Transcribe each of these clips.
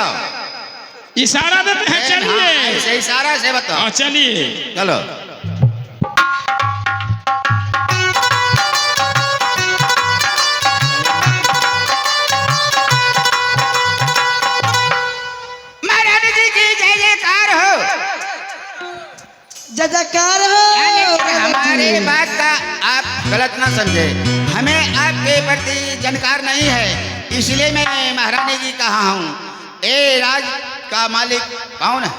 बताओ। इशारा देते हैं, चलिए। ऐसे इशारा से बताओ। चलिए चलो। महारानी जी की जय जयकार हो। जय जयकार हो। हमारे बात का आप गलत ना समझे, हमें आपके प्रति जानकार नहीं है, इसलिए मैं महारानी जी कहा हूँ। ए राज का मालिक कौन है?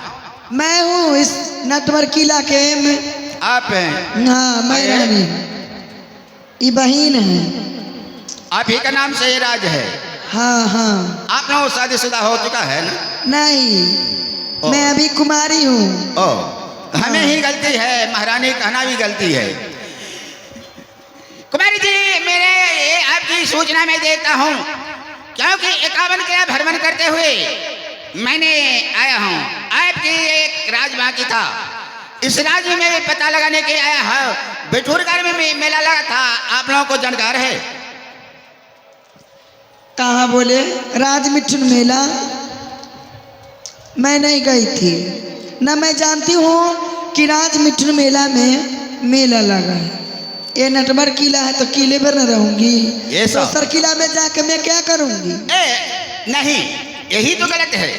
मैं हूँ इस नटवर किला के में। आप हैं? हाँ मैं रानी, ये बहन है। आप ही का नाम से ये राज है? हाँ हाँ। आप लोग शादीशुदा हो चुका है ना? नहीं, मैं अभी कुमारी हूँ। ओ, हमें ही गलती है, महारानी कहना भी गलती है। कुमारी जी, मेरे आपकी सूचना में देता हूँ, क्योंकि 51 किला भ्रमण करते हुए मैंने आया हूँ। आपकी एक राज बाकी था, इस राज में पता लगाने के आया है। बिठूरगढ़ में मेला लगा था, आप लोगों को जानकार है? कहाँ बोले? राजमिठुन मेला मैं नहीं गई थी न। मैं जानती हूँ कि राजमिठुन मेला में मेला लगा है। ये नटवर किला है तो किले पर न रहूंगी, दूसर किला में जाकर मैं क्या करूंगी? नहीं, यही तो गलत है।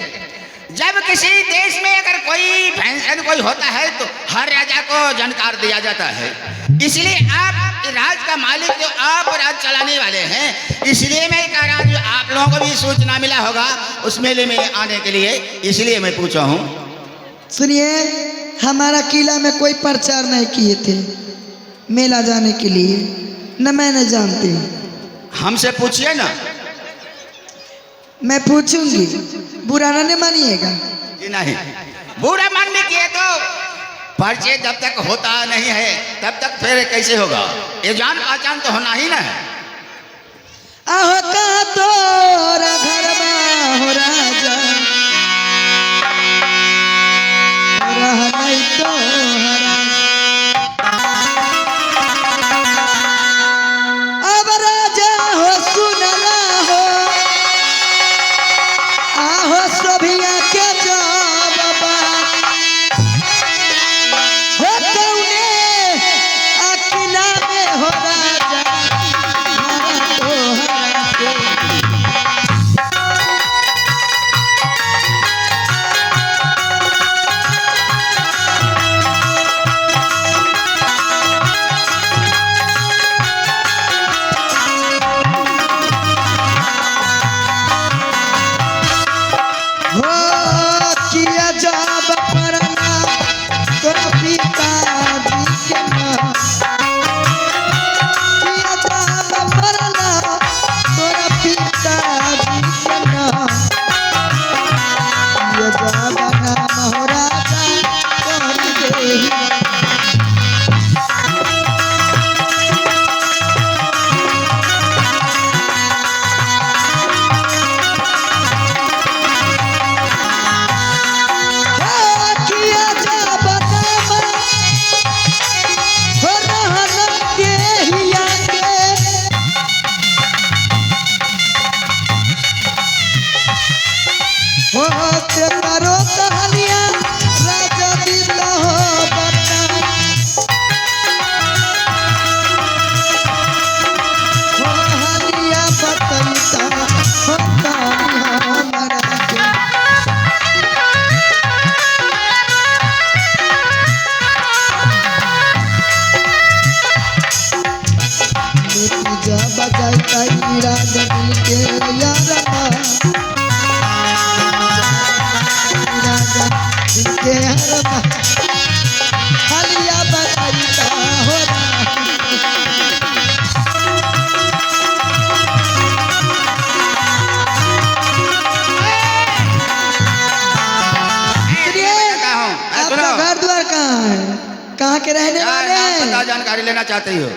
जब किसी देश में अगर कोई फंक्शन कोई होता है तो हर राजा को जानकार दिया जाता है। इसलिए आप राज का मालिक, जो आप राज चलाने वाले हैं, इसलिए मैं कह रहा हूँ आप लोगों को भी सूचना मिला होगा उस मेले में आने के लिए, इसलिए मैं पूछा हूँ। सुनिए, हमारा किला में कोई प्रचार नहीं किए थे मेला जाने के लिए, न मैं न जानती हूँ। हमसे पूछिए ना। मैं पूछूंगी, बुरा नहीं मानिएगा? जी नहीं, बुरा मानने की है तो परिचय जब तक होता नहीं है तब तक फिर कैसे होगा? ये जान पहचान तो होना ही ना है। आहो का तोरा घरमा हो राजा, रहनै तोहरा। अब राजा हो सुनला हो, आहो सोभिया के जब बात हो कौने अकिला में हो राजा, तोहरा के। कहाँ के रहने वाले हैं? जानकारी लेना चाहते हो?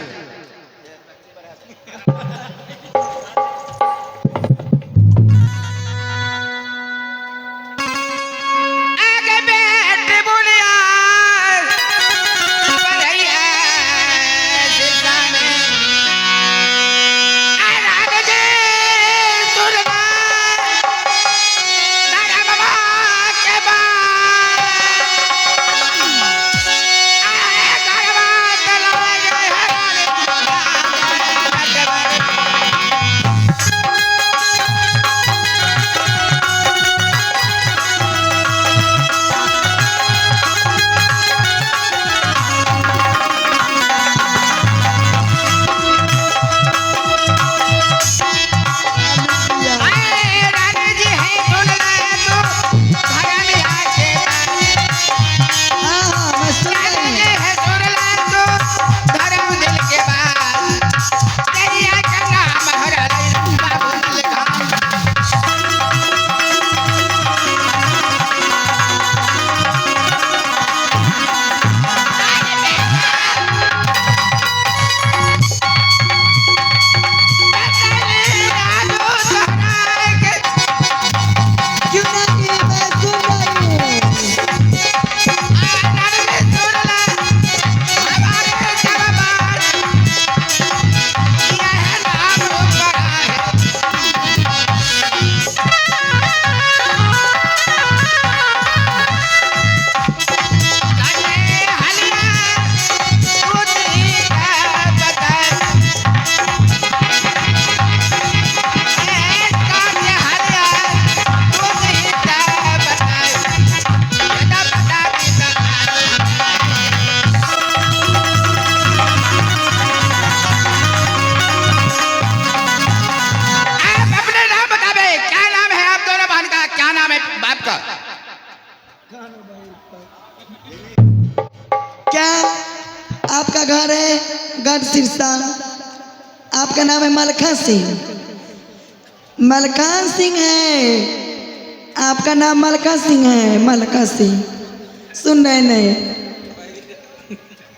नाम है बाप का? क्या आपका घर है गढ़ सिरसा? आपका नाम है मलखा सिंह? मलखान सिंह है आपका नाम? मलखा सिंह है? मलखा सिंह सुन रहे नहीं?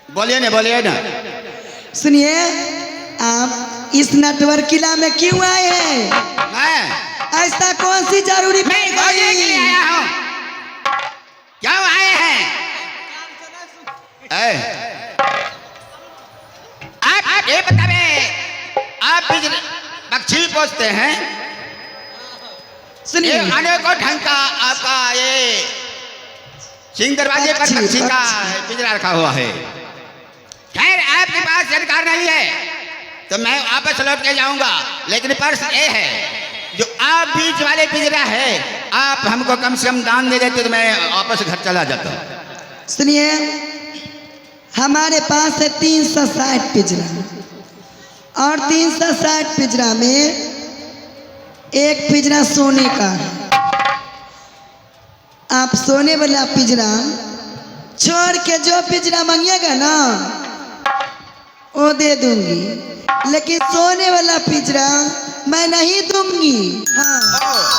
बोलिए ना। सुनिए, आप इस नटवर किला में क्यों आए हैं? मैं ऐसा कौन सी जरूरी मैं खोजने के लिए आया हूँ। क्यों आए हैं? आप ये बतावे, आप पक्षी पोसते हैं? सुनिए, ये अनेकों ढंग का आपका ये सिंह दरवाजे पर पक्षी का पिंजरा रखा हुआ है। खैर, आपके पास जानकार नहीं है तो मैं वापस लौट के जाऊंगा, लेकिन प्रश्न ये है, जो आप बीच वाले पिंजरा है, आप हमको कम से कम दान दे देते तो मैं वापस घर चला जाता। सुनिए, हमारे पास है 360 पिंजरा, और 360 पिंजरा में एक पिंजरा सोने का है। आप सोने वाला पिंजरा छोड़ के जो पिंजरा मांगिएगा ना वो दे दूंगी, लेकिन सोने वाला पिंजरा मैं नहीं दूंगी। हाँ,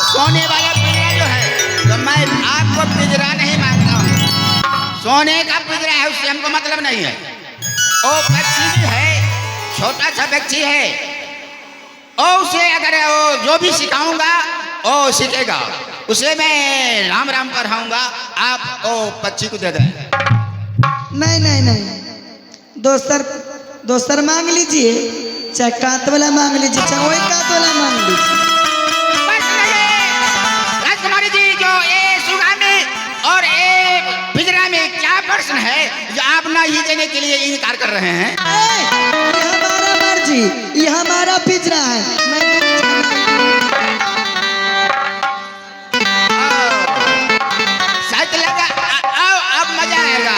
सोने वाला पिंजरा जो है तो मैं आपको पिंजरा नहीं मांगता हूँ। सोने का पिंजरा है उससे हमको मतलब नहीं है। वो पक्षी जो है छोटा सा पक्षी है, और उसे अगर वो जो भी सिखाऊंगा वो सीखेगा, उसे मैं राम राम पढ़ाऊंगा। आप वो पक्षी को दे दें। नहीं, दोस्तर मांग लीजिए, चाहे कांत वाला मांग लीजिए, चाहे वही कांत वाला मांग लीजिए। राजकुमारी जी, जो ये सुगा में और ये पिंजरा में क्या प्रश्न है जो आप नहीं देने के लिए इनकार कर रहे हैं? ये हमारा मर्जी, ये हमारा पिंजरा है। सच लगा, अब मजा आएगा।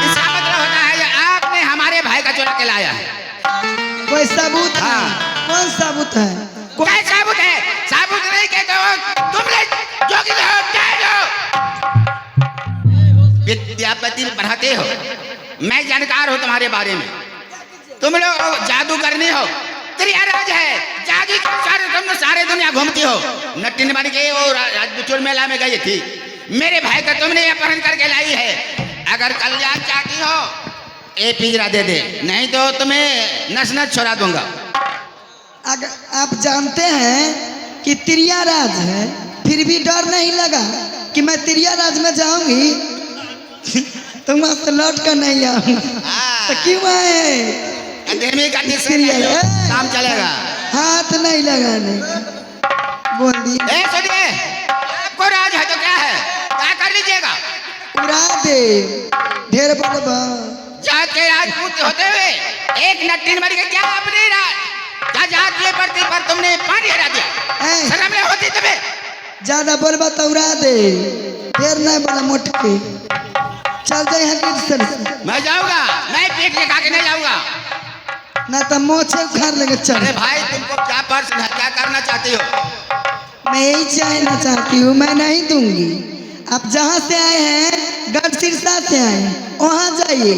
इसका मतलब होता है कि आपने हमारे भाई का चुरा के लाया है। कोई सबूत है? हाँ। कौन सबूत है? क्या सबूत है? सबूत नहीं कहते हो तुम लोग, जो कि विद्यापति पढ़ाते हो, मैं जानकार हूँ तुम्हारे बारे में। तुम लोग जादू करनी हो, त्रियाराज है, जादू तुम सारे दुनिया घूमती हो। नट्टिन बन के वो राजपुर मेला में गई थी, मेरे भाई का तुमने अपहरण करके लाई है। अगर कल्याण चाहती हो ये पिंजरा दे दे, नहीं तो तुम्हें नस नस छोड़ा दूंगा। अगर आप जानते हैं कि त्रियाराज है, फिर भी डर नहीं लगा कि मैं त्रियाराज में जाऊंगी तो वहां से लौट कर नहीं आऊंगा, तो क्यों आए? काम चलेगा। हाथ नहीं लगाने बोल दी। सुनिए, आपको राज है तो क्या है, क्या कर लीजिएगा? उड़ा दे, ढेर बोलबा। जात के राजपूत होते हुए एक नट्टिन मर के क्या अपनी क्या जात के प्रति पर तुमने पानी हरा दिया? शर्म नहीं होती तुम्हें? ज्यादा बोलबा तो उड़ा दे, ढेर नहीं बोला मोट के। चल जाए यहाँ, मैं जाऊंगा, मैं पीठ लगा के नहीं जाऊंगा, ना तो मोछे उखाड़ लेंगे। चल। अरे भाई, तुमको क्या प्रश्न है, क्या करना चाहती हो? मैं यही चाहना चाहती हूँ, मैं नहीं दूंगी। आप जहाँ से आए हैं, गढ़ सिरसा से आए हैं, वहाँ जाइए,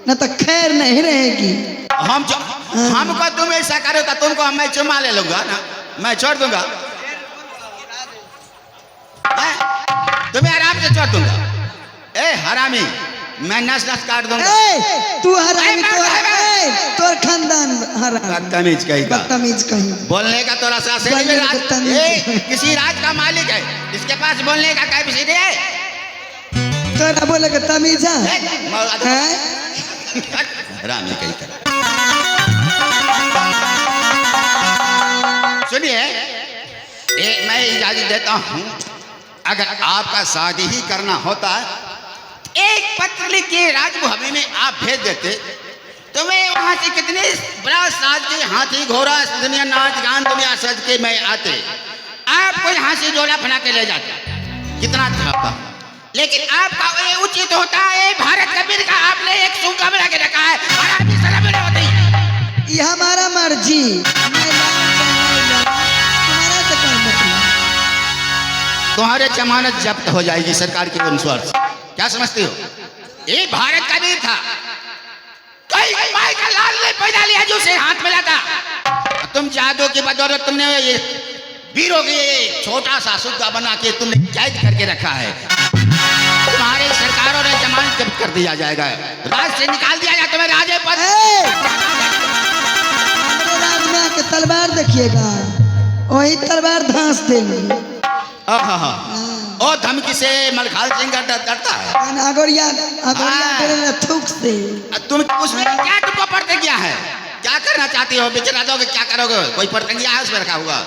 न तो खैर नहीं रहेगी। हमको तुम ऐसा करो तो तुमको मैं चुमा ले लूंगा ना, मैं छोड़ दूंगा, तुम्हें आराम से छोड़ दूंगा। ए हरामी, मैं नस नस काट दूंगा। तू हरामी तो खानदान हरामी, बदतमीज कहीं का, बदतमीज कहीं। बोलने का तो रसा से किसी राज का मालिक है, इसके पास बोलने का कैपेसिटी है? तो बोले का तमीज है? हरामी कहीं का। सुनिए, मैं इजाजत देता हूँ, अगर आपका शादी ही करना होता एक पत्र लिख के राजभवन में आप भेज देते तो मैं वहां से कितने बड़ा साज के हाथी घोड़ा दुनिया नाच गान दुनिया सज के मैं आते, आपको यहाँ से जोड़ा बना के ले जाते, कितना अच्छा होता। लेकिन आपका ये उचित होता है, भारत का बिर का आपने एक सूखा बना के रखा है, ये हमारा मर्जी, तुम्हारा से क्या मतलब? तुम्हारे जमानत जब्त हो जाएगी सरकार के अनुसार से। क्या समझती हो? ये भारत का वीर था, कई माई का लाल ने पैदा लिया जो उसे हाथ मिला था। तुम जादू की बदौलत तुमने ये वीरों के छोटा सा सुग्गा बना के तुमने कैद करके रखा है। तुम्हारे सरकारों ने जमानत जब्त कर दिया जाएगा, राज से निकाल दिया जाए तुम्हें राजे पर। हमारे राज में आके तलवार देखिएगा, वही तलवार धांस देंगे। ओ धमकी से मलखाल सिंह डरता है। अगोरिया थूक से तुम उसमें क्या तुमको प्रतिज्ञा है? क्या करना चाहती हो? बिचरा दोगे? क्या करोगे? कोई प्रतिज्ञा है उसमें रखा हुआ?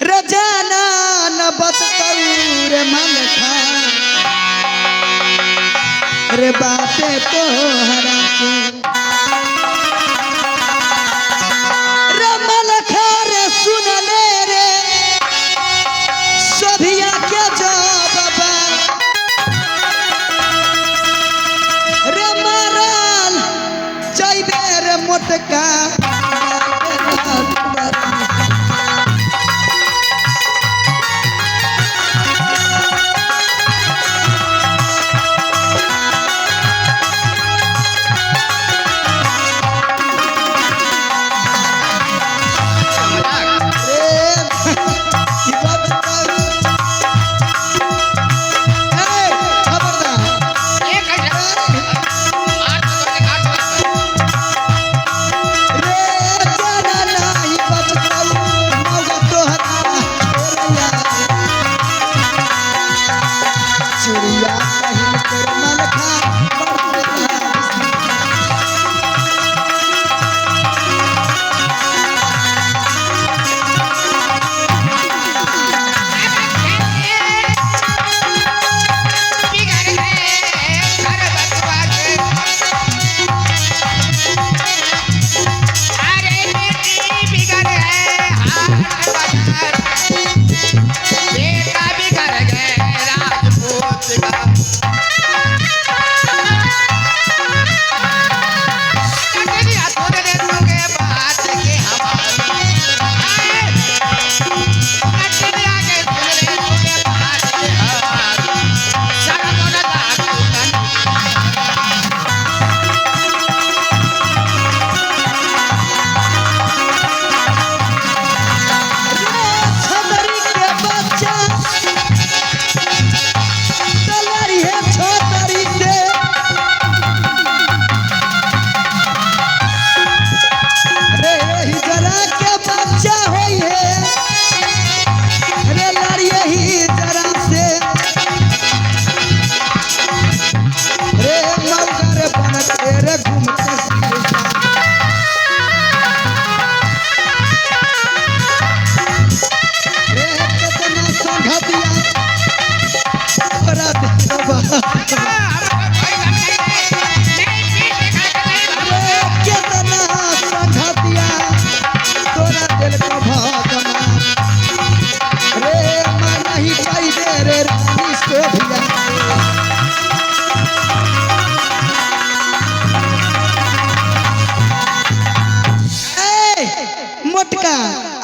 रजाना न बतऊ रे मलखा रे बाते तो हरा के रे मलखा रे सुन ले रे सभिया के जवाब रे मारल जाइबे रे मोटका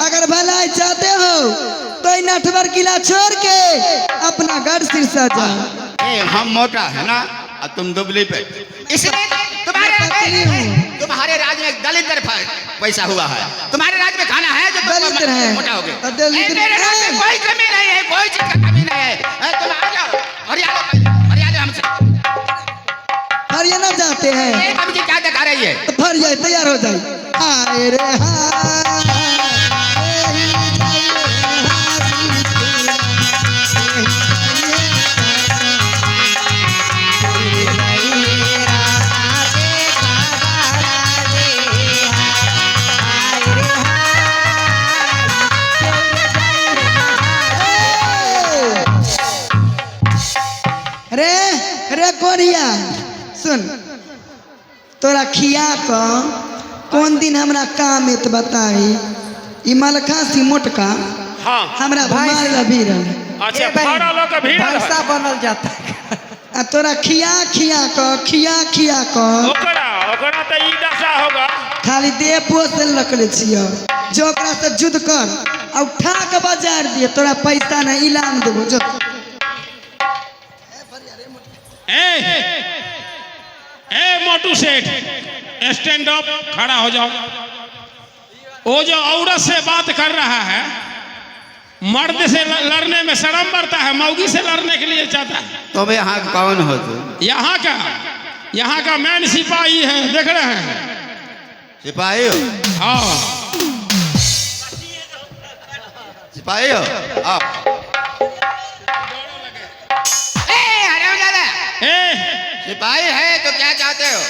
अगर भलाई चाहते हो तो नटवर किला छोड़ के अपना गढ़ सिरसा जाओ। हम मोटा है ना और तुम दुबली पे, इसलिए तुम्हारे राज्य में दलित पैसा हुआ है। तुम्हारे राज्य में खाना है जो दलित है, मोटा हो गए। मेरे राज्य में कोई कमी नहीं है, कोई चीज का कमी नहीं है। तुम आ जाओ हरियाणा हमसे। हरियाणा जाते हैं, हम क्या दिखा रही है? भर जाए, तैयार हो जाए। हाय रे रे रे कोरिया सुन, तोरा खिया को कौन दिन हमरा काम में तो बताई। ई मलखा सी मोटका हाँ हमरा भमार ला भीड़ अच्छा भाड़ा लो का भीड़ भैंसा बनल जाता है। तोरा खिया को ओकरा तो ई दशा होगा। खाली दे पोस रखले छियो, जो ओकरा से युद्ध कर और उठा के बाजार दिए तोरा पैसा नहीं इलाम देबो जो ए मोटू सेठ स्टैंड अप, खड़ा हो जाओ। वो जो औरत से बात कर रहा है, मर्द से लड़ने में शर्म बढ़ता है, मौगी से लड़ने के लिए चाहता है। तो भाई यहाँ कौन हो तू? यहाँ का मैन सिपाही है, देख रहे हैं? सिपाही हो? हाँ सिपाही हो आप? हरामजादा, सिपाही है तो क्या चाहते हो?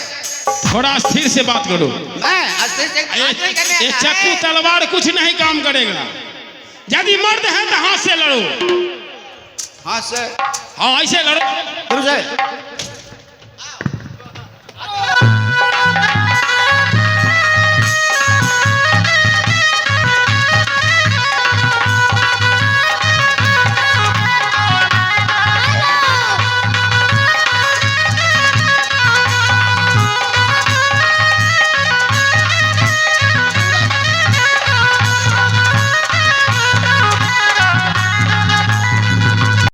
थोड़ा स्थिर से बात करो। मैं अस्थिर से बात नहीं करने ये आता चाकू है। तलवार कुछ नहीं काम करेगा। यदि मर्द है तो हाथ से लड़ो। हाथ से? हाँ ऐसे लड़ो। फिर से?